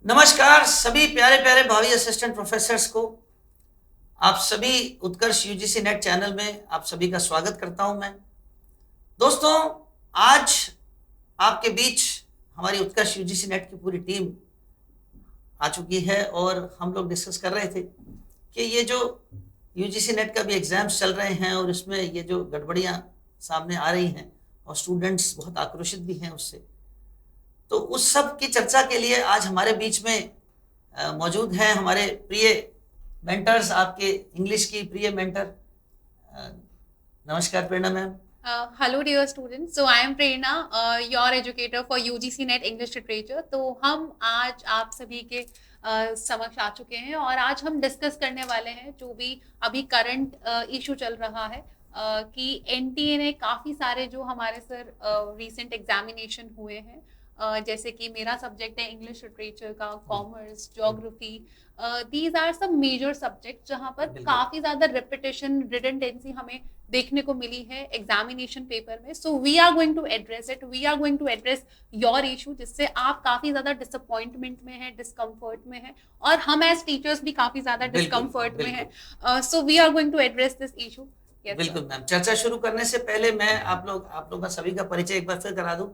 नमस्कार सभी प्यारे प्यारे भावी असिस्टेंट प्रोफेसर्स को। आप सभी उत्कर्ष यूजीसी नेट चैनल में आप सभी का स्वागत करता हूं मैं। दोस्तों, आज आपके बीच हमारी उत्कर्ष यूजीसी नेट की पूरी टीम आ चुकी है और हम लोग डिस्कस कर रहे थे कि ये जो यूजीसी नेट का भी एग्जाम्स चल रहे हैं और इसमें ये जो गड़बड़ियां सामने आ रही हैं और स्टूडेंट्स बहुत आक्रोशित भी हैं उससे, तो उस सब की चर्चा के लिए आज हमारे बीच में मौजूद हैं हमारे प्रिय मेंटर्स, आपके इंग्लिश की प्रिय मेंटर। नमस्कार प्रेरणा ma'am. Hello dear students, so I am Prerna, your educator for UGC NET English Literature। तो हम आज आप सभी के समक्ष आ चुके हैं और आज हम डिस्कस करने वाले हैं जो भी अभी करंट इशू चल रहा है कि एनटीए ने काफ़ी सारे जो हमारे सर रीसेंट एग्जामिनेशन हुए हैं, जैसे कि मेरा सब्जेक्ट है इंग्लिश लिटरेचर का, कॉमर्स, ज्योग्राफी, दीज आर सब मेजर सब्जेक्ट जहाँ पर काफ़ी ज़्यादा रिपीटेशन, रिडंडेंसी हमें देखने को मिली है एग्जामिनेशन पेपर में। So we are going to address it, we are going to address your issue, जिससे आप काफ़ी ज़्यादा डिसअपॉइंटमेंट में हैं, डिस्कम्फर्ट में हैं और हम एज टीचर्स भी काफ़ी ज़्यादा डिस्कम्फर्ट में हैं। So we are going to address this issue. बिल्कुल मैम। चर्चा शुरू करने से पहले मैं आप लोगों का सभी का परिचय एक बार फिर करा दूं।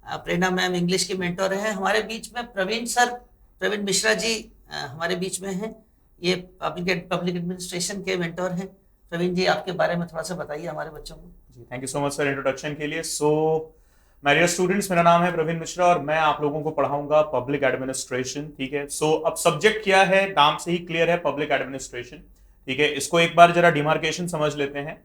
प्रेरणा मैम इंग्लिश की मेंटर हैं। हमारे बीच में प्रवीण मिश्रा जी हमारे बीच में हैं। ये पब्लिक एडमिनिस्ट्रेशन के मेंटर हैं। प्रवीण जी, आपके बारे में थोड़ा सा बताइए हमारे बच्चों को। जी, thank you so much sir introduction के लिए। सो माय डियर स्टूडेंट्स, मेरा नाम है प्रवीण मिश्रा और मैं आप लोगों को पढ़ाऊंगा पब्लिक एडमिनिस्ट्रेशन। ठीक है, सो अब सब्जेक्ट क्या है, नाम से ही क्लियर है, पब्लिक एडमिनिस्ट्रेशन। ठीक है, इसको एक बार जरा डिमार्केशन समझ लेते हैं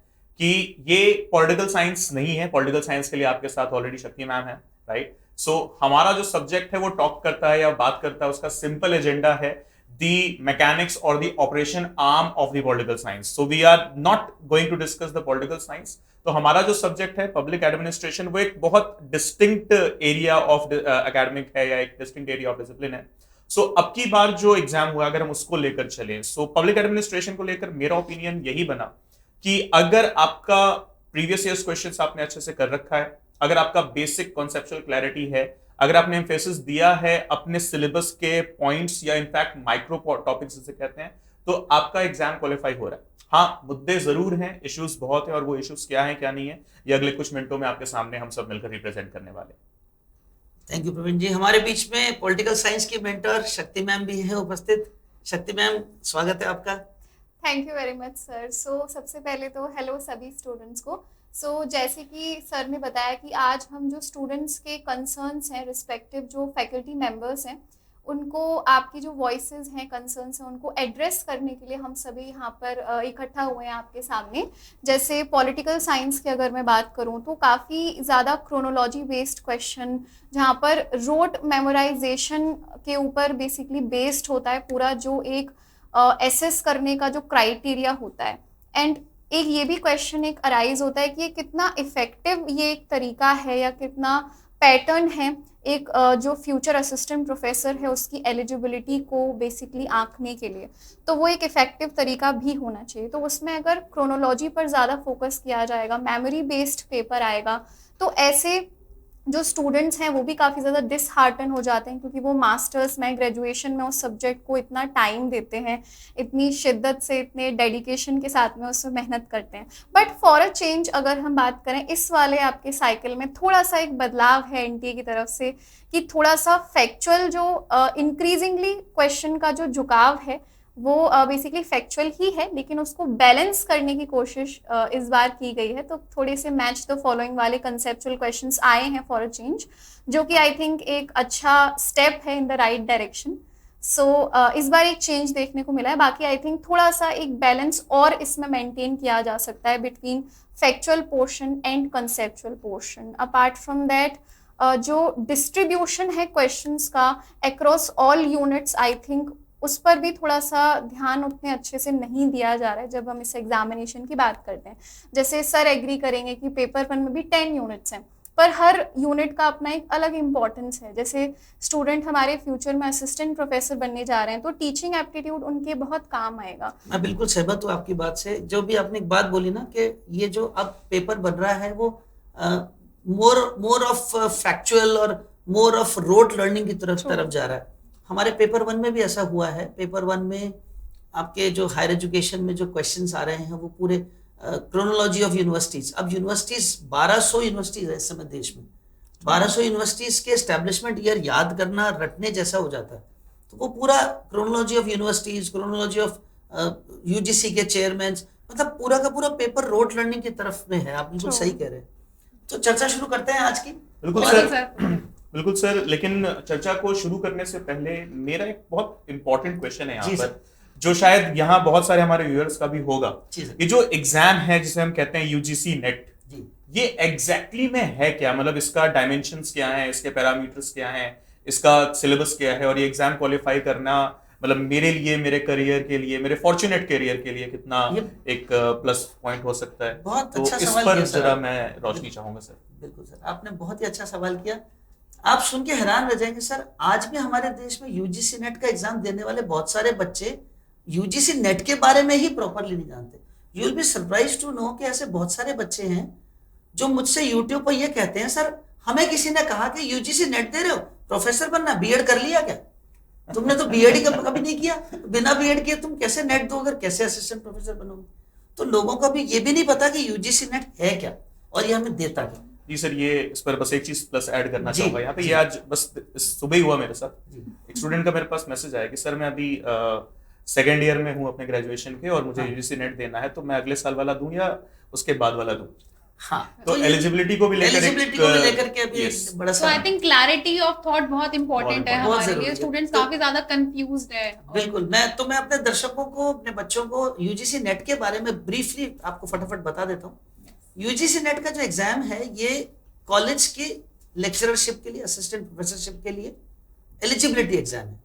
कि ये पॉलिटिकल साइंस नहीं है। पॉलिटिकल साइंस के लिए आपके साथ ऑलरेडी शक्ति मैम है, राइट। सो हमारा जो सब्जेक्ट है वो टॉक करता है या बात करता है, उसका सिंपल एजेंडा है the mechanics or the operation arm of the political science. So we are not going to discuss the political science. तो हमारा जो सब्जेक्ट है पब्लिक एडमिनिस्ट्रेशन वो एक बहुत डिस्टिंक्ट एरिया ऑफ एकेडमिक है या एक डिस्टिंक्ट एरिया ऑफ डिसिप्लिन है। सो अब की बार जो एग्जाम हुआ, अगर हम उसको लेकर चले, सो पब्लिक एडमिनिस्ट्रेशन को लेकर मेरा ओपिनियन यही बना कि अगर आपका प्रीवियस ईयर्स क्वेश्चंस आपने अच्छे से कर रखा है, अगर आपका बेसिक कॉन्सेप्चुअल क्लैरिटी है, अगर आपने एम्फेसिस दिया है अपने सिलेबस के पॉइंट्स या इनफैक्ट माइक्रो टॉपिक्स जिसे कहते हैं, तो आपका एग्जाम क्वालिफाई हो रहा है। हाँ, मुद्दे जरूर हैं, इश्यूज बहुत हैं और वो इश्यूज क्या हैं क्या नहीं है ये अगले कुछ मिनटों में आपके सामने हम सब मिलकर रिप्रेजेंट करने वाले। Thank you Praveen ji. हमारे बीच में पॉलिटिकल साइंस की मेंटर शक्ति मैम भी है उपस्थित। शक्ति मैम, स्वागत है आपका। Thank you very much sir. So सबसे पहले तो हेलो सभी स्टूडेंट्स को। जैसे कि सर ने बताया कि आज हम जो स्टूडेंट्स के कंसर्न्स हैं, रिस्पेक्टिव जो फैकल्टी मेंबर्स हैं, उनको आपकी जो वॉइसेस हैं, कंसर्न्स हैं, उनको एड्रेस करने के लिए हम सभी यहाँ पर इकट्ठा हुए हैं आपके सामने। जैसे पॉलिटिकल साइंस की अगर मैं बात करूँ तो काफ़ी ज़्यादा क्रोनोलॉजी बेस्ड क्वेश्चन, जहाँ पर रोट मेमोराइजेशन के ऊपर बेसिकली बेस्ड होता है पूरा जो एक एसेस करने का जो क्राइटेरिया होता है। एंड एक ये भी क्वेश्चन एक अराइज होता है कि ये कितना इफेक्टिव ये एक तरीका है या कितना पैटर्न है एक जो फ्यूचर असिस्टेंट प्रोफेसर है उसकी एलिजिबिलिटी को बेसिकली आंकने के लिए, तो वो एक इफेक्टिव तरीका भी होना चाहिए। तो उसमें अगर क्रोनोलॉजी पर ज़्यादा फोकस किया जाएगा, मेमोरी बेस्ड पेपर आएगा, तो ऐसे जो स्टूडेंट्स हैं वो भी काफ़ी ज़्यादा डिसहार्टन हो जाते हैं, क्योंकि वो मास्टर्स में, ग्रेजुएशन में उस सब्जेक्ट को इतना टाइम देते हैं, इतनी शिद्दत से, इतने डेडिकेशन के साथ में उसमें मेहनत करते हैं। बट फॉर अ चेंज अगर हम बात करें इस वाले आपके साइकिल में, थोड़ा सा एक बदलाव है एनटीए की तरफ से कि थोड़ा सा फैक्चुअल जो इंक्रीजिंगली क्वेश्चन का जो झुकाव है वो बेसिकली फैक्चुअल ही है, लेकिन उसको बैलेंस करने की कोशिश इस बार की गई है। तो थोड़े से मैच द फॉलोइंग वाले कंसेप्चुअल क्वेश्चंस आए हैं फॉर अ चेंज, जो कि आई थिंक एक अच्छा स्टेप है इन द राइट डायरेक्शन। इस बार एक चेंज देखने को मिला है। बाकी आई थिंक थोड़ा सा एक बैलेंस और इसमें मेंटेन किया जा सकता है between factual portion and conceptual portion. Apart from that जो डिस्ट्रीब्यूशन है क्वेश्चंस का across all units, I think उस पर भी थोड़ा सा ध्यान उतने अच्छे से नहीं दिया जा रहा है जब हम इस एग्जामिनेशन की बात करते हैं। जैसे सर एग्री करेंगे कि पेपर 1 में भी 10 यूनिट्स हैं, पर हर यूनिट का अपना एक अलग इम्पोर्टेंस है। जैसे स्टूडेंट हमारे फ्यूचर में असिस्टेंट प्रोफेसर बनने जा रहे हैं, तो टीचिंग एप्टीट्यूड उनके बहुत काम आएगा। मैं बिल्कुल सहमत हूँ आपकी बात से। जो भी आपने एक बात बोली ना कि ये जो अब पेपर बन रहा है वो मोर ऑफ फैक्चुअल और मोर ऑफ रोट लर्निंग की तरफ जा रहा है। हमारे पेपर 1 में भी ऐसा हुआ है। पेपर 1 में आपके जो हायर एजुकेशन में जो क्वेश्चंस आ रहे हैं वो पूरे क्रोनोलॉजी ऑफ यूनिवर्सिटीज। अब यूनिवर्सिटीज 1200 यूनिवर्सिटीज है इस समय देश में। 1200 यूनिवर्सिटीज के एस्टेब्लिशमेंट ईयर याद करना रटने जैसा हो जाता है। तो वो पूरा chronology of universities, chronology of UGC के चेयरमैन, मतलब पूरा का पूरा पेपर रोड लर्निंग की तरफ में है। आप बिल्कुल सही कह रहे हैं। तो चर्चा शुरू करते हैं आज की। बिल्कुल बिल्कुल सर। लेकिन चर्चा को शुरू करने से पहले मेरा एक बहुत इंपॉर्टेंट क्वेश्चन है यहाँ पर, जो शायद यहाँ बहुत सारे हमारे व्यूअर्स का भी होगा। ये जो एग्जाम है जिसे हम कहते हैं यूजीसी नेट, ये एग्जैक्टली में है क्या? मतलब इसका डायमेंशंस क्या है, इसके पैरामीटर्स क्या हैं, इसका सिलेबस क्या है, और ये एग्जाम क्वालिफाई करना मतलब मेरे लिए, मेरे करियर के लिए, मेरे फॉर्चुनेट करियर के लिए कितना एक प्लस पॉइंट हो सकता है? बहुत तो अच्छा इस सवाल पर किया जरा सर। मैं रोशनी चाहूंगा सर। बिल्कुल सर, आपने बहुत ही अच्छा सवाल किया। आप सुन के हैरान रह जाएंगे सर, आज भी हमारे देश में यूजीसी नेट का एग्जाम देने वाले बहुत सारे बच्चे यूजीसी नेट के बारे में ही प्रॉपरली नहीं जानते। You will be surprise to know कि ऐसे बहुत सारे बच्चे हैं जो मुझसे यूट्यूब पर ये कहते हैं, सर हमें किसी ने कहा कि यूजीसी नेट दे रहे हो, प्रोफेसर बनना, बीएड कर लिया क्या? तुमने तो बीएड ही कभी नहीं किया, बिना बीएड किए तुम कैसे नेट दोगे, कैसे असिस्टेंट प्रोफेसर बनोगे? तो लोगों को भी ये भी नहीं पता कि यूजीसी नेट है क्या और ये हमें देता क्या। जी सर, ये इस पर बस एक चीज प्लस ऐड करना चाहूंगा यहाँ पे। ये आज बस सुबह ही हुआ मेरे साथ। एक स्टूडेंट का मेरे पास मैसेज आया कि सर मैं अभी सेकेंड ईयर में हूँ अपने ग्रेजुएशन के, और मुझे यूजीसी नेट देना है, तो मैं अगले साल वाला दूं या उसके बाद वाला दूं? हाँ, तो एलिजिबिलिटी को भी लेकर के अभी बड़ा so I think clarity of thought बहुत इंपॉर्टेंट है हमारे लिए। स्टूडेंट्स काफी ज्यादा कंफ्यूज्ड है। बिल्कुल, मैं अपने दर्शकों को, अपने बच्चों को यूजीसी नेट के बारे में ब्रीफली आपको फटाफट बता देता हूँ। यूजीसी नेट का जो एग्जाम है ये कॉलेज के लेक्चररशिप के लिए, असिस्टेंट प्रोफेसरशिप के लिए एलिजिबिलिटी एग्जाम है।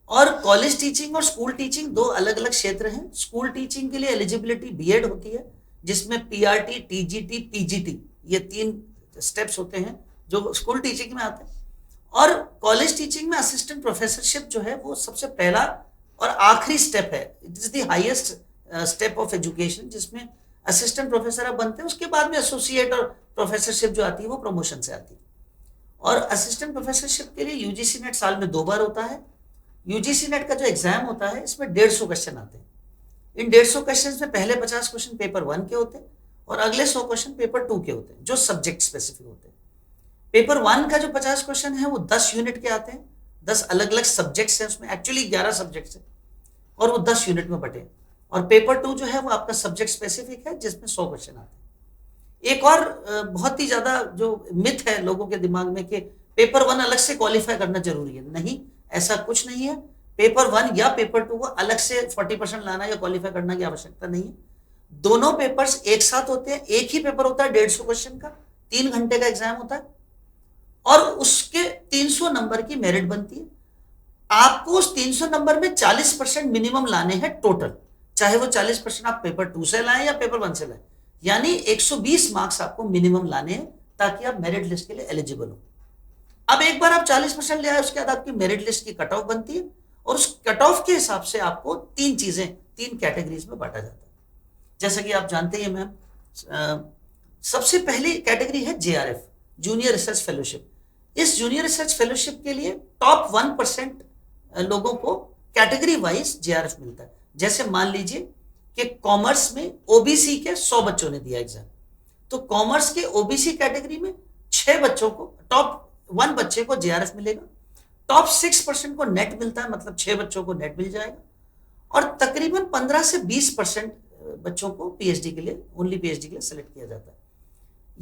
और कॉलेज टीचिंग और स्कूल टीचिंग दो अलग अलग क्षेत्र हैं। स्कूल टीचिंग के लिए एलिजिबिलिटी बीएड होती है, जिसमें पीआरटी, टीजीटी, पीजीटी ये 3 स्टेप्स होते हैं जो स्कूल टीचिंग में आते हैं। और कॉलेज टीचिंग में असिस्टेंट प्रोफेसरशिप जो है वो सबसे पहला और आखिरी स्टेप है। It is the highest step of education, जिसमें असिस्टेंट प्रोफेसर आप बनते हैं, उसके बाद में एसोसिएट और प्रोफेसरशिप जो आती है वो प्रमोशन से आती है। और असिस्टेंट प्रोफेसरशिप के लिए यूजीसी नेट साल में 2 बार होता है। यूजीसी नेट का जो एग्जाम होता है इसमें 150 क्वेश्चन आते हैं। इन 150 क्वेश्चन में पहले 50 क्वेश्चन पेपर 1 के होते हैं और अगले 100 क्वेश्चन पेपर 2 के होते हैं, जो सब्जेक्ट स्पेसिफिक होते हैं। पेपर 1 का जो 50 क्वेश्चन है वो 10 यूनिट के आते हैं। 10 अलग अलग सब्जेक्ट्स हैं, उसमें एक्चुअली 11 सब्जेक्ट्स हैं और वो 10 यूनिट में बटे। और पेपर 2 जो है वो आपका सब्जेक्ट स्पेसिफिक है, जिसमें 100 क्वेश्चन आते हैं। एक और बहुत ही ज्यादा जो मिथ है लोगों के दिमाग में कि पेपर 1 अलग से क्वालिफाई करना जरूरी है, नहीं, ऐसा कुछ नहीं है। पेपर 1 या पेपर 2 को अलग से 40% लाना या क्वालिफाई करने की आवश्यकता नहीं है। दोनों पेपर्स एक साथ होते हैं। एक ही पेपर होता है 150 क्वेश्चन का, 3 घंटे का एग्जाम होता है और उसके 300 नंबर की मेरिट बनती है। आपको उस 300 नंबर में 40% मिनिमम लाने हैं टोटल, चाहे वो 40% आप पेपर 2 से लाएं या पेपर 1 से लाएं। यानी 120 मार्क्स आपको मिनिमम लाने हैं ताकि आप मेरिट लिस्ट के लिए एलिजिबल हो। अब एक बार आप 40% ले आए, उसके बाद आपकी मेरिट लिस्ट की कट ऑफ बनती है और उस कट ऑफ के हिसाब से आपको 3 कैटेगरीज में बांटा जाता है। जैसा कि आप जानते हैं मैम, सबसे पहली कैटेगरी है जेआरएफ, जूनियर रिसर्च फेलोशिप। इस जूनियर रिसर्च फेलोशिप के लिए टॉप 1% लोगों को कैटेगरी वाइज जेआरएफ मिलता है। जैसे मान लीजिए कि कॉमर्स में ओबीसी के 100 बच्चों ने दिया एग्जाम, तो कॉमर्स के ओबीसी कैटेगरी में 6 बच्चों को, टॉप 1 बच्चे को जेआरएफ मिलेगा। टॉप 6% को नेट मिलता है, मतलब 6 बच्चों को नेट मिल जाएगा। और तकरीबन 15 से 20% बच्चों को पीएचडी के लिए, ओनली पीएचडी के लिए सेलेक्ट किया जाता है।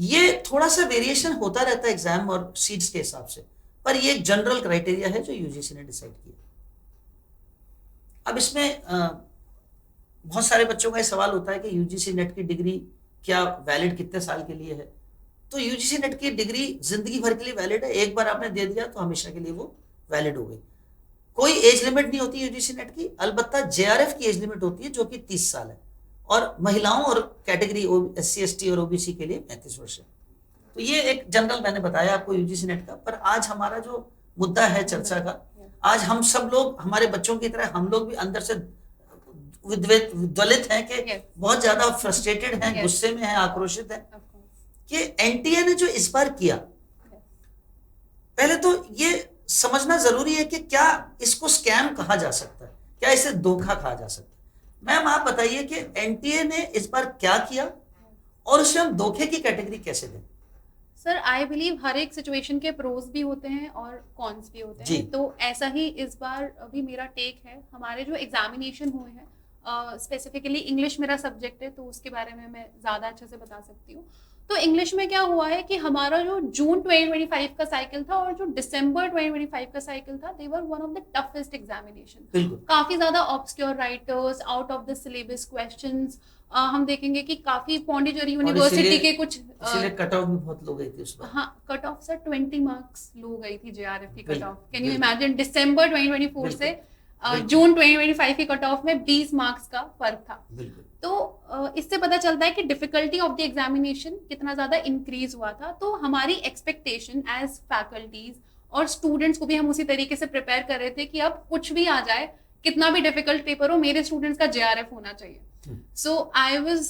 ये थोड़ा सा वेरिएशन होता रहता है एग्जाम और सीट्स के हिसाब से, पर ये एक जनरल क्राइटेरिया है जो यूजीसी ने डिसाइड किया। अब इसमें बहुत सारे बच्चों का ये सवाल होता है कि यूजीसी नेट की डिग्री क्या वैलिड कितने साल के लिए है? तो यूजीसी नेट की डिग्री जिंदगी भर के लिए वैलिड है। एक बार आपने दे दिया तो हमेशा के लिए वो वैलिड हो गई। कोई एज लिमिट नहीं होती यूजीसी नेट की, अलबत्ता जेआरएफ की एज लिमिट होती है जो कि 30 साल है, और महिलाओं और कैटेगरी एससी एसटी और ओबीसी के लिए 35 वर्ष है। तो ये एक जनरल मैंने बताया आपको यूजीसी नेट का। पर आज हमारा जो मुद्दा है चर्चा का, आज हम सब लोग, हमारे बच्चों की तरह हम लोग भी अंदर से विद्वलित हैं कि बहुत ज्यादा फ्रस्ट्रेटेड हैं, गुस्से में हैं, आक्रोशित हैं कि एनटीए ने जो इस बार किया, पहले तो ये समझना जरूरी है कि क्या इसको स्कैम कहा जा सकता है, क्या इसे धोखा कहा जा सकता है। मैम आप बताइए कि एनटीए ने इस बार क्या किया और उसे हम धोखे की कैटेगरी कैसे दें? सर आई बिलीव हर एक सिचुएशन के प्रोज भी होते हैं और कॉन्स भी होते जी। हैं, तो ऐसा ही इस बार अभी मेरा टेक है। हमारे जो एग्जामिनेशन हुए हैं, स्पेसिफिकली इंग्लिश मेरा सब्जेक्ट है तो उसके बारे में मैं ज़्यादा अच्छे से बता सकती हूँ। तो इंग्लिश में क्या हुआ है कि हमारा जो जून 2025 का साइकिल था और जो दिसंबर 2025 का साइकिल था, they were one of the toughest examination. बिल्कुल। काफी ज्यादा obscure writers, out of the syllabus questions, हम देखेंगे कि काफी पौंडीचेरी यूनिवर्सिटी के कुछ इसीलिए कट ऑफ भी बहुत लो गई थी उस बार। हाँ, कट ऑफ सर 20 मार्क्स लो गई थी जेआरएफ की कट बिल्कुल, ऑफ। कैन यू बिल्कुल। इमेजिन, दिसंबर 2024 से बिल्कुल। जून 2025 की कट ऑफ में 20 मार्क्स का फर्क था। बिल्कुल। तो इससे पता चलता है कि डिफिकल्टी ऑफ द एग्जामिनेशन कितना ज्यादा इंक्रीज हुआ था। तो हमारी एक्सपेक्टेशन एज फैकल्टीज और स्टूडेंट्स को भी हम उसी तरीके से प्रिपेयर कर रहे थे कि अब कुछ भी आ जाए, कितना भी डिफिकल्ट पेपर हो, मेरे स्टूडेंट्स का जेआरएफ होना चाहिए। So I was,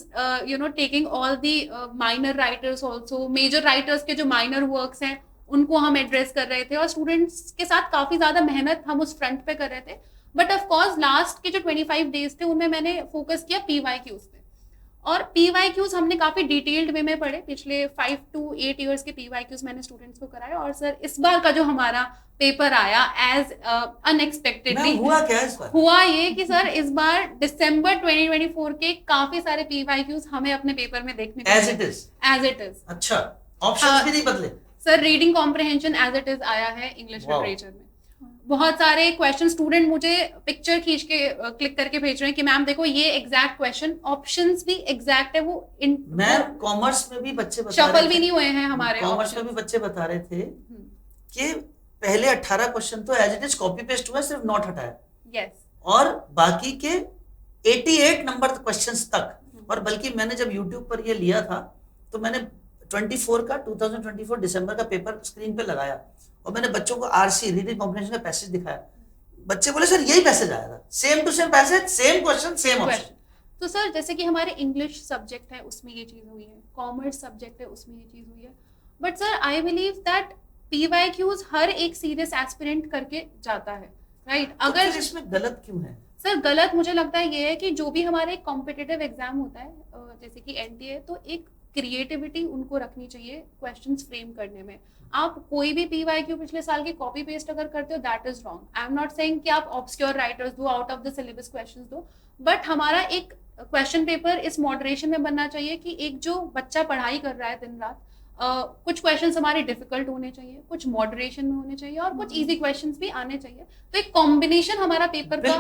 taking all the minor writers also, major writers के जो minor works हैं उनको हम एड्रेस कर रहे थे और स्टूडेंट्स के साथ काफी ज्यादा मेहनत हम उस फ्रंट पे कर रहे थे। बट ऑफ कोर्स लास्ट के जो 25 डेज थे उनमें मैंने फोकस किया PYQs पे, और PYQs हमने काफी डिटेल्ड वे में पढ़े। पिछले 5 to 8 years के PYQs मैंने स्टूडेंट्स को कराए। और सर इस बार का जो हमारा पेपर आया एज अनएक्सपेक्टेडली, हुआ क्या इस बार? हुआ ये कि सर इस बार दिसंबर 2024 के काफी सारे PYQs हमें अपने पेपर में देखने को एज इट इज। अच्छा, ऑप्शंस भी नहीं बदले? Sir reading comprehension as it is आया है इंग्लिश लिटरेचर में। बहुत सारे क्वेश्चन स्टूडेंट मुझे पिक्चर खींच के क्लिक करके भेज रहे हैं कि मैम देखो ये एग्जैक्ट क्वेश्चन, ऑप्शंस भी एग्जैक्ट है। वो मैम कॉमर्स में भी बच्चे बता शफल भी नहीं हुए हैं हमारे। कॉमर्स में भी बच्चे बता रहे थे कि पहले 18 क्वेश्चन तो as it is copy paste हुआ, सिर्फ नोट हटाया। यस। और बाकी के 88 नंबर क्वेश्चंस तक। और बल्कि मैंने जब YouTube पर ये लिया था तो मैंने 2024 दिसंबर का पेपर स्क्रीन पे लगाया और मैंने बच्चों को RC रीडिंग कॉम्प्रिहेंशन का पैसेज दिखाया। बच्चे बोले सर यही पैसेज आया था, same to same passage, same question, same option. तो सर जैसे कि हमारे इंग्लिश सब्जेक्ट है उसमें ये चीज हुई है, कॉमर्स सब्जेक्ट है उसमें ये चीज हुई है। But sir I believe that PYQs हर एक सीरियस एस्पिरेंट करके जाता है, राइट? अगर इसमें गलत क्यों है? सर गलत मुझे लगता है ये है कि जो भी हमारे कॉम्पिटिटिव एग्जाम होता है, जैसे कि NTA, तो एक क्रिएटिविटी उनको रखनी चाहिए क्वेश्चंस फ्रेम करने में। आप कोई भी PYQ पिछले साल की कॉपी पेस्ट अगर करते हो, that is wrong. I am not saying कि आप ऑब्सक्योर राइटर्स दो, out of the syllabus questions दो, बट हमारा एक क्वेश्चन पेपर इस मॉडरेशन में बनना चाहिए कि एक जो बच्चा पढ़ाई कर रहा है दिन रात, कुछ क्वेश्चंस हमारे डिफिकल्ट होने चाहिए, कुछ मॉडरेशन में होने चाहिए और कुछ इजी क्वेश्चंस भी आने चाहिए। तो एक कॉम्बिनेशन हमारा पेपर का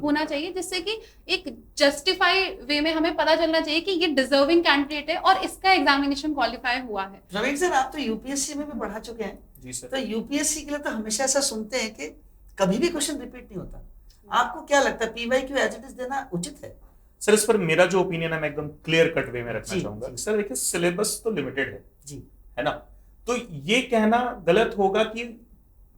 होना चाहिए जिससे कि एक जस्टिफाई वे में हमें पता चलना चाहिए कि ये डिजर्विंग कैंडिडेट है और इसका एग्जामिनेशन क्वालिफाई हुआ है। प्रवीण सर, आप तो यूपीएससी में भी पढ़ा चुके हैं। जी सर। तो यूपीएससी के लिए तो हमेशा ऐसा सुनते हैं कि कभी भी क्वेश्चन रिपीट नहीं होता। आपको क्या लगता है PYQ एज इट इज देना उचित है? सर इस पर मेरा जो ओपिनियन है मैं एकदम क्लियर कट वे में रखना चाहूंगा। जी। सर देखिए सिलेबस तो लिमिटेड है जी, है ना, तो ये कहना गलत होगा कि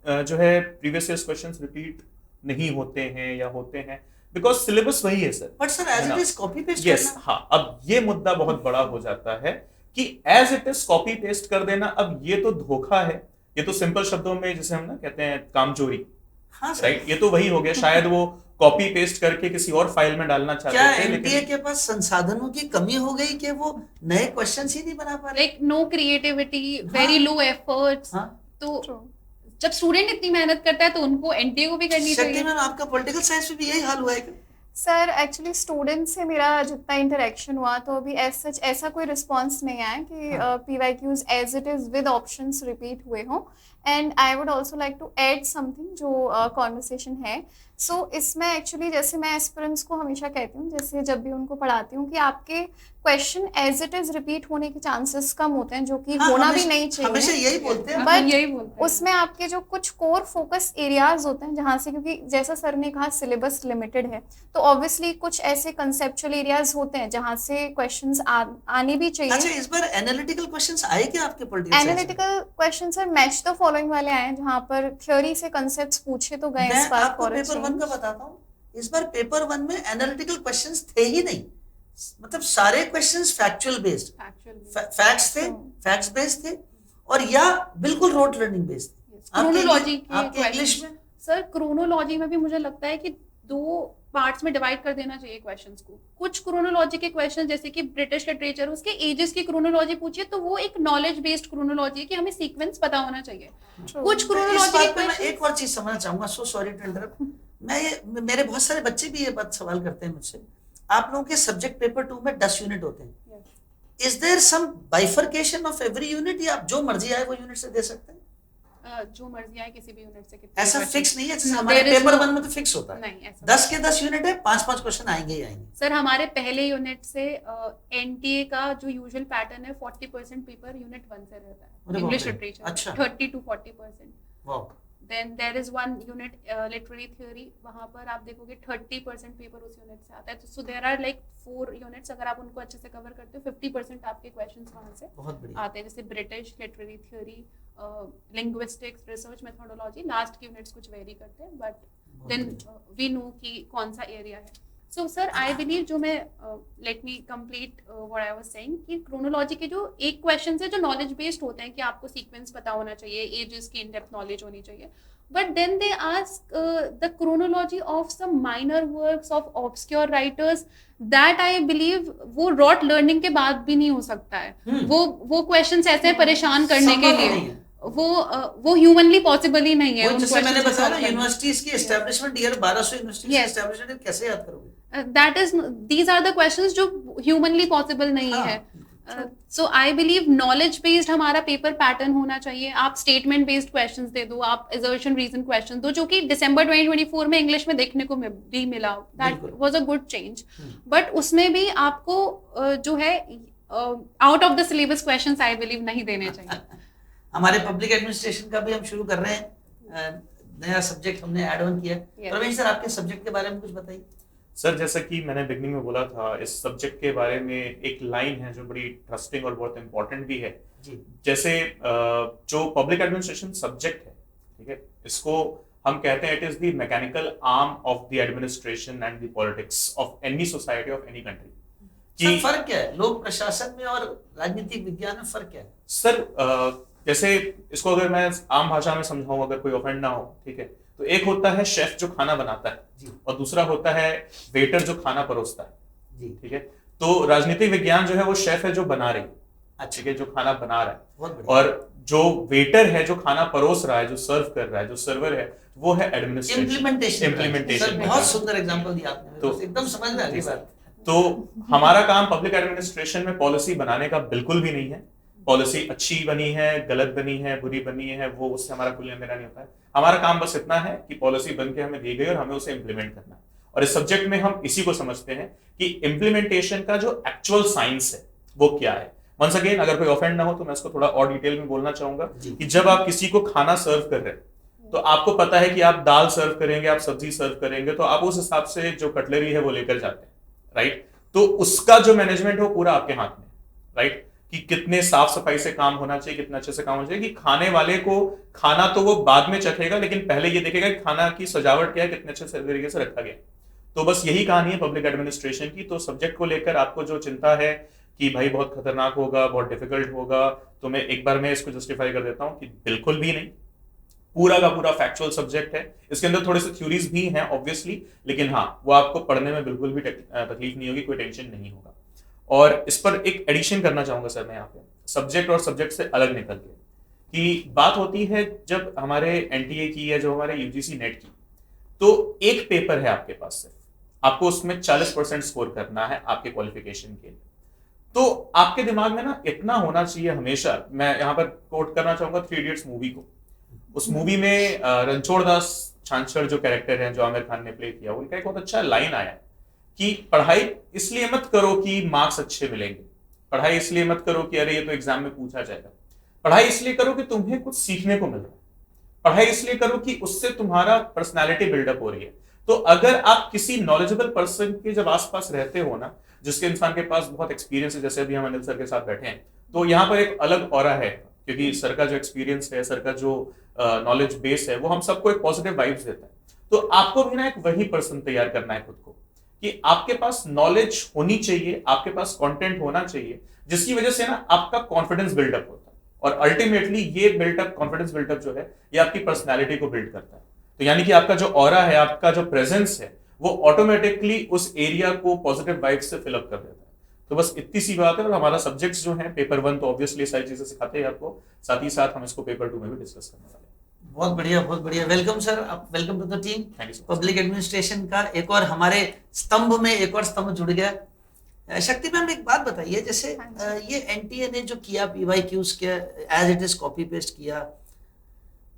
जो है प्रीवियस ईयर क्वेश्चंस रिपीट नहीं होते हैं या होते हैं, बिकॉज सिलेबस वही है sir. But sir as it is copy paste yes, करना। हाँ, अब ये मुद्दा बहुत बड़ा हो जाता है कि as it is copy paste कर देना। अब ये तो धोखा है, ये तो सिंपल शब्दों में जिसे हम ना कहते हैं कामचोरी, हाँ सर। राइट? ये तो वही हो गया। शायद वो कॉपी पेस्ट करके किसी और फाइल में डालना चाहते क्या थे, एनटीए लेकिन के पास संसाधनों की कमी हो गई कि वो नए क्वेश्चंस ही नहीं बना पा रहे? Like no creativity, very low efforts. हाँ। तो जब स्टूडेंट इतनी मेहनत करता है तो उनको NTA को भी करनी शक्ति चाहिए। मैम, आपका पॉलिटिकल साइंस में भी यही हाल हुआ है क्या? सर एक्चुअली स्टूडेंट से मेरा जितना इंटरेक्शन हुआ तो अभी सच ऐसा कोई रिस्पांस नहीं आया कि PYQs as it is with options repeat हुए हों। And I would also like to add something जो कॉन्वर्सेशन है। सो इसमें एक्चुअली जैसे मैं एस्पिरेंट्स को हमेशा कहती हूँ, जैसे जब भी उनको पढ़ाती हूँ, कि आपके question as it is repeat होने के चांसेस कम होते हैं, जो कि होना भी नहीं चाहिए। हमेशा यही बोलते हैं। हम यही बोलते हैं। उसमें आपके जो कुछ कोर फोकस एरियाज होते हैं जहाँ से, क्योंकि जैसा सर ने कहा सिलेबस लिमिटेड है, तो ऑब्वियसली कुछ ऐसे कंसेप्चुअल एरियाज होते हैं जहाँ से क्वेश्चंस आने भी चाहिए। अच्छा, इस बार एनालिटिकल क्वेश्चंस आए क्या आपके पॉलिटिकल साइंस में? Analytical question sir match the following वाले आए हैं, जहाँ पर थ्योरी से कंसेप्ट्स पूछे तो गए इस बार। आपको पेपर 1 का बताता हूँ, इस बार पेपर 1 में एनालिटिकल क्वेश्चंस थे ही नहीं। मतलब सारे क्वेश्चंस फैक्चुअल बेस्ड, फैक्ट्स थे, फैक्ट्स बेस्ड थे, और या बिल्कुल रोट लर्निंग बेस्ड थे। क्रोनोलॉजी के आपके इंग्लिश में सर क्रोनोलॉजी में भी मुझे लगता है कि 2 पार्ट्स में डिवाइड कर देना चाहिए क्वेश्चंस को। कुछ क्रोनोलॉजी के क्वेश्चन जैसे कि ब्रिटिश लिटरेचर उसके एजेस की क्रोनोलॉजी पूछिए तो वो एक नॉलेज बेस्ड क्रोनोलॉजी है कि हमें सीक्वेंस पता होना चाहिए। कुछ इस क्रोनोलॉजी बात के पे मैं क्वेश्चन एक और चीज समझना चाहूंगा, सो सॉरी टू इंटरप्ट। मेरे बहुत सारे बच्चे भी ये बात सवाल करते हैं मुझसे, आप लोगों के सब्जेक्ट पेपर 2 में 10 यूनिट होते हैं, is there some bifurcation of every unit, या आप जो मर्जी आए वो यूनिट से दे सकते हैं? जो मर्जी आए किसी भी यूनिट से कितने ऐसा questions- फिक्स नहीं है जैसे No, हमारे there is पेपर no- 1 में तो फिक्स होता है नहीं ऐसा 10 के 10 यूनिट है, 5-5 क्वेश्चन आएंगे ही आएंगे। सर हमारे पहले यूनिट से एनटीए का जो यूजुअल पैटर्न है 40% पेपर यूनिट 1 से रहता अरे है इंग्लिश बाप रे, लिटरेचर, अच्छा। 30 to 40%। वाह, then there is one unit literary theory, वहां पर आप देखोगे 30% पेपर उस यूनिट से आता है। So there are like 4 units, अगर आप उनको अच्छे से कवर करते हो 50% आपके क्वेश्चंस वहां से बहुत बढ़िया। आते हैं, जैसे British literary theory, linguistics, research methodology. Last के यूनिट्स कुछ वेरी करते हैं बट देन वी नो कि कौन सा एरिया है। सो सर आई बिलीव जो मैं let me complete what I was saying कि क्रोनोलॉजी के जो एक क्वेश्चन है जो नॉलेज बेस्ड होते हैं कि आपको सीक्वेंस पता होना चाहिए, एजेस की इन डेप्थ नॉलेज होनी चाहिए, but then they ask the chronology of some minor works of obscure writers, that I believe वो रॉट लर्निंग के बाद भी नहीं हो सकता है। वो क्वेश्चंस ऐसे हैं परेशान करने के संभव लिए, नहीं है। वो ह्यूमनली पॉसिबल ही नहीं है। वो उन जैसे मैंने questions को बताया ना solve करना। यूनिवर्सिटीज की एस्टैब्लिशमेंट ईयर 1200 यूनिवर्सिटीज की Yes. एस्टैब्लिशमेंट कैसे याद करोगे? That is these are the questions जो ह्यूमनली पॉसिबल नहीं हाँ, है। So I believe knowledge based हमारा पेपर पैटर्न होना चाहिए। आप स्टेटमेंट बेस्ड क्वेश्चंस दे दो, आप असर्शन रीजन क्वेश्चन दो, जो कि दिसंबर 2024 में इंग्लिश में देखने को भी मिला, दैट बिल्कुल। Was a good change. But उसमें भी आपको जो है out of the syllabus questions I believe नहीं देने चाहिए। हमारे पब्लिक एडमिनिस्ट्रेशन का भी हम शुरू कर रहे हैं, नया सब्जेक्ट हमने ऐड ऑन किया है। Yes. प्रवीण सर, आपके सब्जेक्ट के बारे में कुछ बताइए। सर जैसा कि मैंने बिगनिंग में बोला था, इस सब्जेक्ट के बारे में एक लाइन है जो बड़ी ट्रस्टिंग और बहुत इंपॉर्टेंट भी है। जी, जैसे जो पब्लिक एडमिनिस्ट्रेशन सब्जेक्ट है, ठीक है, इसको हम कहते हैं it is the mechanical arm of the administration and the politics of any society of any country. Sir फर्क क्या है लोक प्रशासन में और राजनीतिक विज्ञान में, फर्क क्या है? सर जैसे इसको अगर मैं आम भाषा में समझाऊं, अगर कोई ऑफेंड ना हो, ठीक है, तो एक होता है शेफ जो खाना बनाता है जी, और दूसरा होता है वेटर जो खाना परोसता है, जी, ठीक है। तो राजनीतिक विज्ञान जो है वो शेफ है जो बना रही है, अच्छा, ठीक है, जो खाना बना रहा है, बहुत बढ़िया। और जो वेटर है जो खाना परोस रहा है, जो सर्व कर रहा है, जो सर्वर है, वो है एडमिनिस्ट्रेशन, इम्प्लीमेंटेशन। Sir implementation. बहुत सुंदर एग्जांपल दिया आपने, तो- तो एकदम समझ में आ गई बात। तो हमारा काम पब्लिक एडमिनिस्ट्रेशन में पॉलिसी बनाने का बिल्कुल भी नहीं है। पॉलिसी अच्छी बनी है, गलत बनी है, बुरी बनी है, वो उससे हमारा कोई लेना देना नहीं होता है। हमारा काम बस इतना है कि पॉलिसी बन के हमें दी गई और हमें उसे इंप्लीमेंट करना है। और इस सब्जेक्ट में हम इसी को समझते हैं कि इंप्लीमेंटेशन का जो एक्चुअल साइंस है वो क्या है। वंस अगेन, अगर कोई ऑफेंड ना हो तो मैं इसको थोड़ा और डिटेल में बोलना चाहूंगा जी। कि जब आप किसी को खाना सर्व कर रहे हैं तो आपको पता है कि आप दाल सर्व करेंगे, आप सब्जी सर्व करेंगे, तो आप उस हिसाब से जो कटलरी है वो लेकर जाते हैं, राइट। तो उसका जो मैनेजमेंट है वो पूरा आपके हाथ में, राइट, कि कितने साफ सफाई से काम होना चाहिए, कितना अच्छे से काम होना चाहिए, कि खाने वाले को खाना तो वो बाद में चखेगा लेकिन पहले ये देखेगा कि खाना की सजावट क्या है, कितने अच्छे तरीके से रखा गया। तो बस यही कहानी है पब्लिक एडमिनिस्ट्रेशन की। तो सब्जेक्ट को लेकर आपको जो चिंता है कि भाई बहुत खतरनाक होगा, बहुत डिफिकल्ट होगा, तो मैं एक बार में इसको जस्टिफाई कर देता हूँ कि बिल्कुल भी नहीं। पूरा का पूरा फैक्चुअल सब्जेक्ट है, इसके अंदर थोड़े से थ्योरीज भी हैं ऑब्वियसली, लेकिन हाँ, वो आपको पढ़ने में बिल्कुल भी तकलीफ नहीं होगी, कोई टेंशन नहीं होगा। और इस पर एक एडिशन करना चाहूंगा सर मैं यहाँ पे, सब्जेक्ट और सब्जेक्ट से अलग निकल के, कि बात होती है जब हमारे एनटीए की या जो हमारे यूजीसी नेट की, तो एक पेपर है आपके पास, सिर्फ आपको उसमें 40% स्कोर करना है आपके क्वालिफिकेशन के लिए। तो आपके दिमाग में ना इतना होना चाहिए हमेशा, मैं यहाँ पर कोट करना चाहूंगा 3 इडियट्स मूवी को। उस मूवी में रणछोड़ दास छांछड़ जो कैरेक्टर है, जो आमिर खान ने प्ले किया, उनका एक बहुत अच्छा लाइन आया कि पढ़ाई इसलिए मत करो कि मार्क्स अच्छे मिलेंगे, पढ़ाई इसलिए मत करो कि अरे ये तो एग्जाम में पूछा जाएगा, पढ़ाई इसलिए करो कि तुम्हें कुछ सीखने को मिल रहा है, पढ़ाई इसलिए करो कि उससे तुम्हारा पर्सनालिटी बिल्डअप हो रही है। तो अगर आप किसी नॉलेजेबल पर्सन के जब आसपास रहते हो ना, जिसके इंसान के पास बहुत एक्सपीरियंस है, जैसे अभी हम अनिल सर के साथ बैठे हैं, तो यहाँ पर एक अलग ऑरा है, क्योंकि सर का जो एक्सपीरियंस है, सर का जो नॉलेज बेस है, वो हम सबको एक पॉजिटिव वाइब्स देता है। तो आपको भी ना एक वही पर्सन तैयार करना है खुद को, कि आपके पास नॉलेज होनी चाहिए, आपके पास कंटेंट होना चाहिए, जिसकी वजह से ना आपका कॉन्फिडेंस बिल्डअप होता है। और अल्टीमेटली ये बिल्टअप, कॉन्फिडेंस बिल्टअप जो है, ये आपकी पर्सनैलिटी को बिल्ड करता है। तो यानी कि आपका जो ऑरा है, आपका जो प्रेजेंस है, वो ऑटोमेटिकली उस एरिया को पॉजिटिव वाइब से फिलअप कर देता है। तो बस इतनी सी बात है। और हमारा सब्जेक्ट्स जो हैं, पेपर 1 तो ऑब्वियसली सारी चीजें सिखाते हैं आपको, साथ ही साथ हम इसको पेपर 2 में भी डिस्कस करने वाले हैं। बहुत बढ़िया, बहुत बढ़िया। Welcome sir, welcome to the team. Thank you so much. Public administration का एक और हमारे स्तंभ में एक और स्तंभ जुड़ गया। शक्ति मैम एक बात बताइए, जैसे ये एनटीए ने जो किया, पीवाईक्यूज किया, as it is copy paste किया,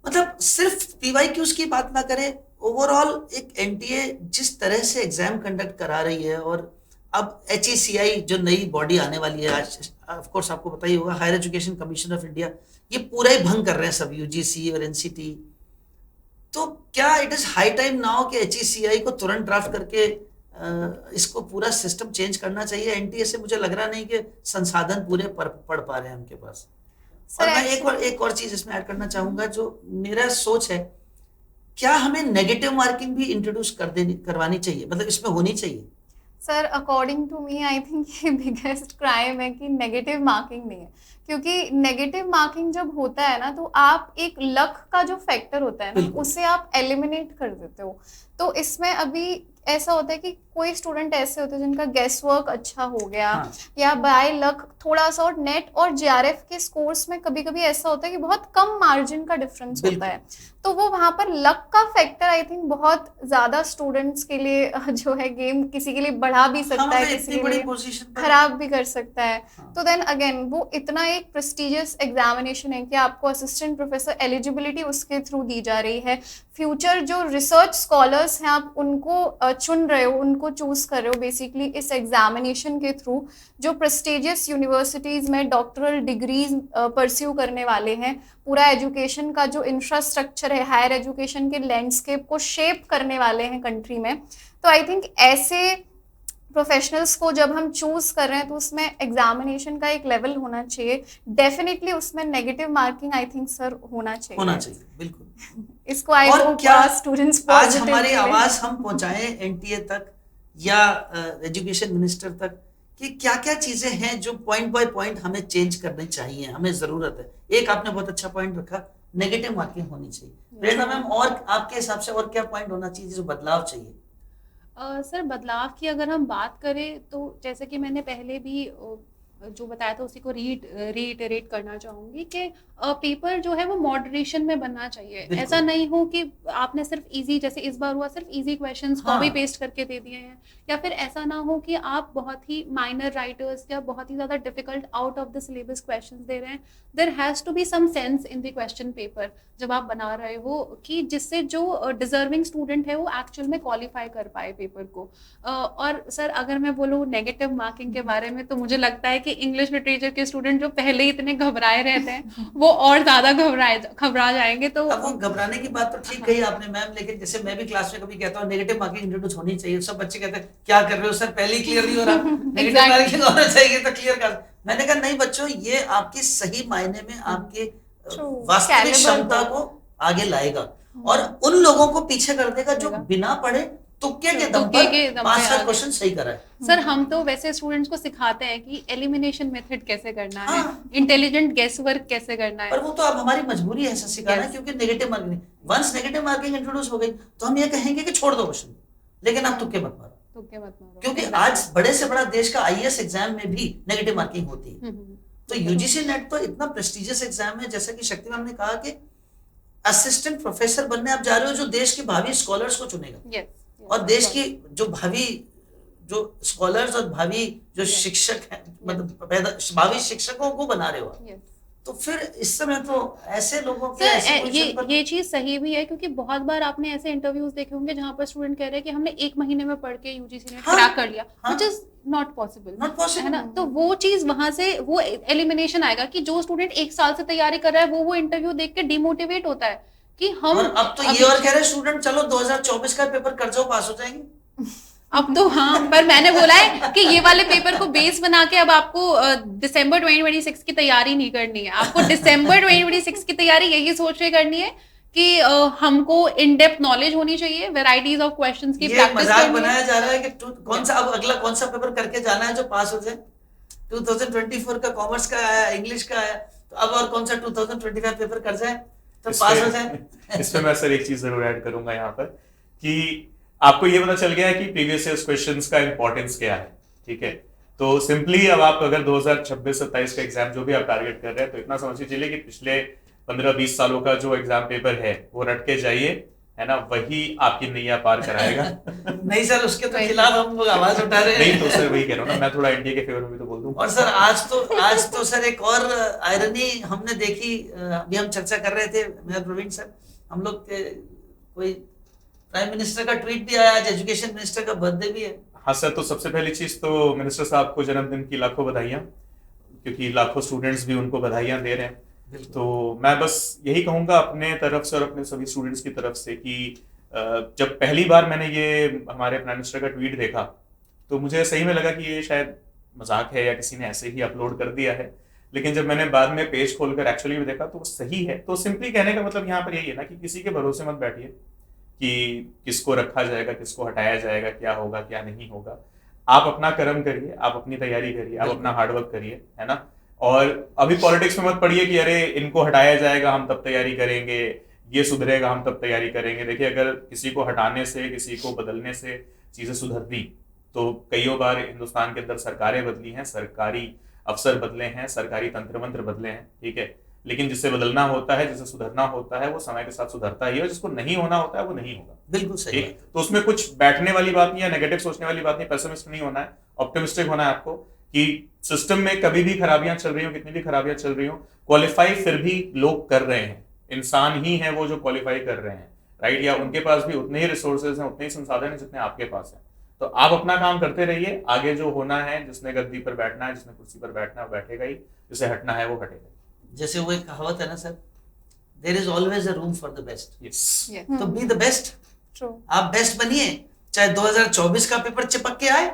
मतलब सिर्फ पीवाईक्यूज की बात ना करें, ओवरऑल एक एनटीए जिस तरह से एग्जाम कंडक्ट करा रही है, और अब HECI जो नई बॉडी आने वाली है, आज ऑफ कोर्स आपको पता ही होगा, higher education commission of India, ये पूरा ही भंग कर रहे हैं सब, UGC और NCT। तो क्या it is high time now कि HECI को तुरंत ड्राफ्ट करके इसको पूरा सिस्टम चेंज करना चाहिए? एनटीए से मुझे लग रहा नहीं कि संसाधन पूरे पढ़ पा रहे हैं उनके पास। और मैं एक और चीज इसमें ऐड करना चाहूंगा, जो मेरा सोच है, क्या हमें नेगेटिव मार्किंग भी इंट्रोड्यूस करवानी चाहिए, मतलब इसमें होनी चाहिए? Sir according to me I think ये बिगेस्ट क्राइम है कि नेगेटिव मार्किंग नहीं है, क्योंकि नेगेटिव मार्किंग जब होता है ना, तो आप एक लक का जो फैक्टर होता है ना, उसे आप एलिमिनेट कर देते हो। तो इसमें अभी ऐसा होता है कि कोई स्टूडेंट ऐसे होते हैं जिनका गेस वर्क अच्छा हो गया, हाँ। या बाय लक थोड़ा सा, और नेट और जेआरएफ के स्कोर्स में कभी कभी ऐसा होता है कि बहुत कम मार्जिन का डिफरेंस होता है, तो वो वहां पर लक का फैक्टर आई थिंक बहुत ज्यादा स्टूडेंट्स के लिए जो है गेम किसी के लिए बढ़ा भी सकता है, किसी के लिए खराब भी कर सकता है। तो देन अगेन वो इतना एक प्रेस्टिजियस एग्जामिनेशन है कि आपको असिस्टेंट प्रोफेसर एलिजिबिलिटी उसके थ्रू दी जा रही है, फ्यूचर जो रिसर्च स्कॉलर्स हैं आप उनको चुन रहे हो, उनको चूज कर रहे हो बेसिकली इस एग्जामिनेशन के थ्रू, जो प्रेस्टिजियस यूनिवर्सिटीज में डॉक्टरल डिग्रीज परस्यू करने वाले हैं, पूरा एजुकेशन का जो इंफ्रास्ट्रक्चर है, हायर एजुकेशन के लैंडस्केप को शेप करने वाले हैं कंट्री में। तो आई थिंक ऐसे प्रोफेशनल्स को जब हम चूज कर रहे हैं तो उसमें एग्जामिनेशन का एक लेवल होना चाहिए, डेफिनेटली उसमें negative marking I think sir होना चाहिए, बिल्कुल। इसको आई होप स्टूडेंट्स आज हमारी आवाज हम पहुंचाएं एनटीए तक या एजुकेशन मिनिस्टर तक कि क्या क्या चीजें हैं जो पॉइंट बाय पॉइंट हमें चेंज करनी चाहिए, हमें जरूरत है। एक आपने बहुत अच्छा पॉइंट रखा, नेगेटिव मार्किंग होनी चाहिए। प्रेरणा मैम, और आपके हिसाब से और क्या पॉइंट होना चाहिए जो बदलाव चाहिए? सर बदलाव की अगर हम बात करें तो जैसे कि मैंने पहले भी जो बताया था उसी को रीइटरेट करना चाहूंगी कि पेपर जो है वो मॉडरेशन में बनना चाहिए। ऐसा नहीं हो कि आपने सिर्फ इजी, जैसे इस बार हुआ, सिर्फ इजी क्वेश्चंस कॉपी पेस्ट करके दे दिए हैं, या फिर ऐसा ना हो कि आप बहुत ही माइनर राइटर्स या बहुत ही ज्यादा difficult out of the syllabus questions दे रहे हैं। There has to be some sense in the question paper जब आप बना रहे हो, कि जिससे जो डिजर्विंग स्टूडेंट है वो एक्चुअल में क्वालिफाई कर पाए पेपर को। और सर अगर मैं बोलूँ नेगेटिव मार्किंग के बारे में, तो मुझे लगता है कि इंग्लिश लिटरेचर के स्टूडेंट जो पहले ही इतने घबराए रहते हैं वो और ज्यादा घबरा जाएंगे। तो अब वो घबराने की बात तो ठीक कही आपने मैम, लेकिन जैसे मैं भी क्लास में कभी कहता हूँ नेगेटिव मार्किंग इंट्रोड्यूस होनी चाहिए, सब बच्चे कहते हैं क्या कर रहे हो सर, पहले ही क्लियर नहीं हो रहा, नेगेटिव मार्किंग होना चाहिए तो क्लियर कर। मैंने कहा नहीं बच्चों, ये आपकी सही मायने में आपके वास्तविक क्षमता को आगे लाएगा और उन लोगों को पीछे कर देगा जो बिना पढ़े तुक्के के दम पर 5-7 क्वेश्चन सही करा है। सर हम तो वैसे स्टूडेंट्स को सिखाते हैं कि एलिमिनेशन मेथड कैसे करना है, इंटेलिजेंट गेस वर्क कैसे करना है, पर वो तो अब हमारी मजबूरी है ऐसा सिखाना, क्योंकि negative marking, once negative marking introduce हो गई तो हम ये कहेंगे कि छोड़ दो क्वेश्चन, लेकिन आप तुक्के मत मारो, क्योंकि आज बड़े से बड़ा देश का IAS एग्जाम में भी नेगेटिव मार्किंग होती है। तो UGC नेट तो इतना प्रेस्टिजियस एग्जाम है, जैसा कि शक्ति मैम ने कहा कि असिस्टेंट प्रोफेसर बनने आप जा रहे हो जो देश के भावी स्कॉलर्स को चुनेगा, और देश की जो भावी जो स्कॉलर्स और भावी जो शिक्षक हैं, मतलब भावी शिक्षकों को बना रहे हो। तो फिर इस समय तो ऐसे लोगों के ये चीज सही भी है, क्योंकि बहुत बार आपने ऐसे इंटरव्यूज देखे होंगे जहां पर स्टूडेंट कह रहे हैं कि हमने 1 महीने में पढ़ के UGC नेट क्रैक कर लिया, व्हिच इज नॉट पॉसिबल, है ना। तो वो चीज वहां से वो एलिमिनेशन आएगा कि जो स्टूडेंट 1 साल से तैयारी कर रहा है वो इंटरव्यू देख के डिमोटिवेट होता है कि हम अब तो ये और कह रहे स्टूडेंट चलो 2024 का पेपर कर जाओ, पास हो जाएंगे। अब तो हाँ, पर मैंने बोला है कि ये वाले पेपर को बेस बना के अब आपको दिसंबर 2026 की तैयारी नहीं करनी है, आपको दिसंबर 2026 की तैयारी यही सोच के करनी है कि हमको इन डेप्थ नॉलेज होनी चाहिए, वैरायटीज ऑफ क्वेश्चंस की प्रैक्टिस करनी है। मजाक बनाया जा रहा है कि कौन सा अब अगला कौन सा पेपर करके जाना है जो पास हो जाए। 2024 का कॉमर्स का आया, इंग्लिश का आया, तो अब और कौन सा 2025 पेपर कर जाए तो इस पास पे- हो जाए। इस पे मैं सर एक चीज जरूर ऐड करूंगा यहाँ पर कि आपको ये पता चल गया है कि प्रीवियस ईयर्स क्वेश्चंस का इंपॉर्टेंस क्या है, ठीक है। तो सिंपली अब आप अगर 2026-27 का एग्जाम जो भी आप टारगेट कर रहे हैं तो इतना समझ के चलिए कि पिछले 15-20 सालों का जो एग्जाम पेपर है वो रट के जाइए, है ना, वही आपकी नैया पार कराएगा। नहीं सर, उसके तो खिलाफ हम लोग आवाज उठा रहे नहीं हैं। तो सर वही कह रहा हूँ ना, मैं थोड़ा एनडीए के फेवर में भी तो बोल दूं। और सर आज तो सर एक और आयरनी हमने देखी, अभी हम चर्चा कर रहे थे मैं प्रवीण सर, हम लोग के कोई प्राइम मिनिस्टर का ट्वीट भी आया, आज एजुकेशन मिनिस्टर का बर्थडे भी है। हाँ सर, तो सबसे पहली चीज तो मिनिस्टर साहब को जन्मदिन की लाखों बधाइयां, क्योंकि लाखों स्टूडेंट्स भी उनको बधाइयां दे रहे हैं। तो मैं बस यही कहूंगा अपने तरफ से और अपने सभी स्टूडेंट्स की तरफ से कि जब पहली बार मैंने ये हमारे प्राइम मिनिस्टर का ट्वीट देखा तो मुझे सही में लगा कि ये शायद मजाक है या किसी ने ऐसे ही अपलोड कर दिया है, लेकिन जब मैंने बाद में पेज खोलकर एक्चुअली में देखा तो वो सही है। तो सिंपली कहने का मतलब यहाँ पर यही है ना कि किसी के भरोसे मत बैठिए कि किसको रखा जाएगा, किसको हटाया जाएगा, क्या होगा क्या नहीं होगा। आप अपना कर्म करिए, आप अपनी तैयारी करिए, आप अपना हार्डवर्क करिए, है ना। और अभी पॉलिटिक्स में मत पड़िए कि अरे इनको हटाया जाएगा हम तब तैयारी करेंगे, ये सुधरेगा हम तब तैयारी करेंगे। देखिए, अगर किसी को हटाने से, किसी को बदलने से चीजें सुधरती तो कईयों बार हिंदुस्तान के अंदर सरकारें बदली हैं, सरकारी अफसर बदले हैं, सरकारी तंत्र मंत्र बदले हैं, ठीक है। लेकिन जिसे बदलना होता है, जिसे सुधरना होता है, वो समय के साथ सुधरता ही है, और जिसको नहीं होना होता है वो नहीं होगा। बिल्कुल सही ठीक, तो उसमें कुछ बैठने वाली बात नहीं है, नेगेटिव सोचने वाली बात नहीं, पेसिमिस्ट नहीं होना है, ऑप्टिमिस्टिक होना है आपको कि सिस्टम में कभी भी खराबियां चल रही हो, कितनी भी खराबियां चल रही हो, क्वालिफाई फिर भी लोग कर रहे हैं, इंसान ही है वो जो क्वालिफाई कर रहे हैं, राइट। या उनके पास भी उतने ही रिसोर्सेज हैं, उतने ही संसाधन हैं जितने आपके पास हैं। तो आप अपना काम करते रहिए, आगे जो होना है, जिसने गद्दी पर बैठना है, जिसने कुर्सी पर बैठना है वो बैठेगा ही, जिसे हटना है वो हटेगा। जैसे वो एक कहावत है ना sir, there is always a room for the best. Yes, तो बी द बेस्ट, ट्रू। आप बेस्ट बनिए, चाहे 2024 का पेपर चिपक के आए,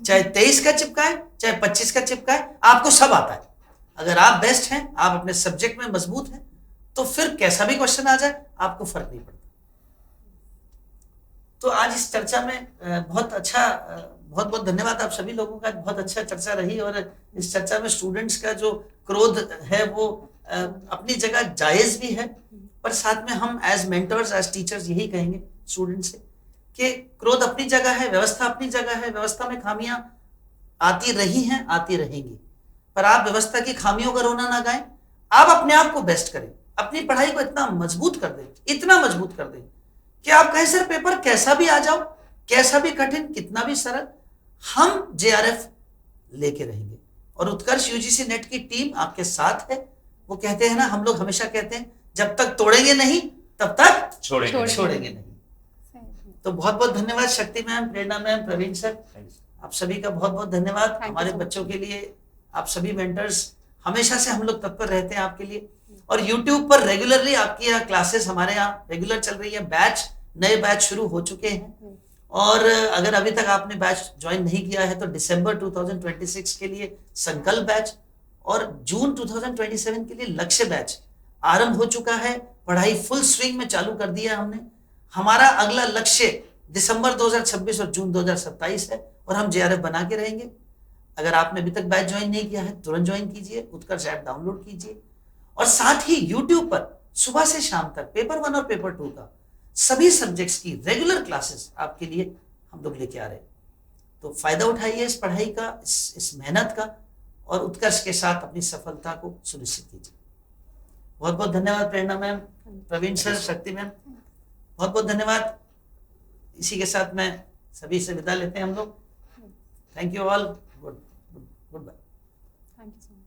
चाहे 23 का चिपकाए, चाहे 25 का चिपकाए, आपको सब आता है। अगर आप बेस्ट हैं, आप अपने सब्जेक्ट में मजबूत हैं, तो फिर कैसा भी क्वेश्चन आ जाए आपको फर्क नहीं पड़ता। तो आज इस चर्चा में बहुत अच्छा, बहुत बहुत धन्यवाद आप सभी लोगों का, बहुत अच्छा चर्चा रही। और इस चर्चा में स्टूडेंट्स का जो क्रोध है वो अपनी जगह जायज भी है, पर साथ में हम एज मेंटर्स, एज टीचर्स यही कहेंगे स्टूडेंट से कि क्रोध अपनी जगह है, व्यवस्था अपनी जगह है, व्यवस्था में खामियां आती रही हैं, आती रहेंगी, पर आप व्यवस्था की खामियों का रोना ना गाएं। आप अपने आप को बेस्ट करें, अपनी पढ़ाई को इतना मजबूत कर दें, इतना मजबूत कर दें कि आप कहें सर पेपर कैसा भी आ जाओ, कैसा भी कठिन, कितना भी सरल, हम जेआरएफ लेके रहेंगे। और उत्कर्ष यूजीसी नेट की टीम आपके साथ है। वो कहते हैं ना, हम लोग हमेशा कहते हैं जब तक तोड़ेंगे नहीं तब तक छोड़ेंगे नहीं। तो बहुत बहुत धन्यवाद शक्ति मैम, प्रेरणा मैम, प्रवीण सर, आप सभी का बहुत बहुत धन्यवाद। हमारे बच्चों के लिए आप सभी मेंटर्स, हमेशा से हम लोग तत्पर रहते हैं आपके लिए। और YouTube पर रेगुलरली आपकी यहाँ क्लासेस हमारे यहाँ रेगुलर चल रही है, बैच, नए बैच शुरू हो चुके हैं। और अगर अभी तक आपने बैच ज्वाइन नहीं किया है तो दिसंबर 2026 के लिए संकल्प बैच और जून 2027 के लिए लक्ष्य बैच आरंभ हो चुका है। पढ़ाई फुल स्विंग में चालू कर दिया हमने। हमारा अगला लक्ष्य दिसंबर 2026 और जून 2027 है और हम जेआरएफ बना के रहेंगे। अगर आपने अभी तक बैच ज्वाइन नहीं किया है तुरंत ज्वाइन कीजिए, उत्कर्ष ऐप डाउनलोड कीजिए। और साथ ही YouTube पर सुबह से शाम तक पेपर 1 और पेपर 2 का सभी सब्जेक्ट्स की रेगुलर क्लासेस आपके लिए हम लोग लेके आ रहे हैं। तो फायदा उठाइए इस पढ़ाई का, इस मेहनत का, और उत्कर्ष के साथ अपनी सफलता को सुनिश्चित कीजिए। बहुत बहुत धन्यवाद प्रेरणा मैम, प्रवीण सर, शक्ति मैम, बहुत बहुत धन्यवाद। इसी के साथ मैं सभी से विदा लेते हैं हम लोग। Thank you all, goodbye. Thank you so much.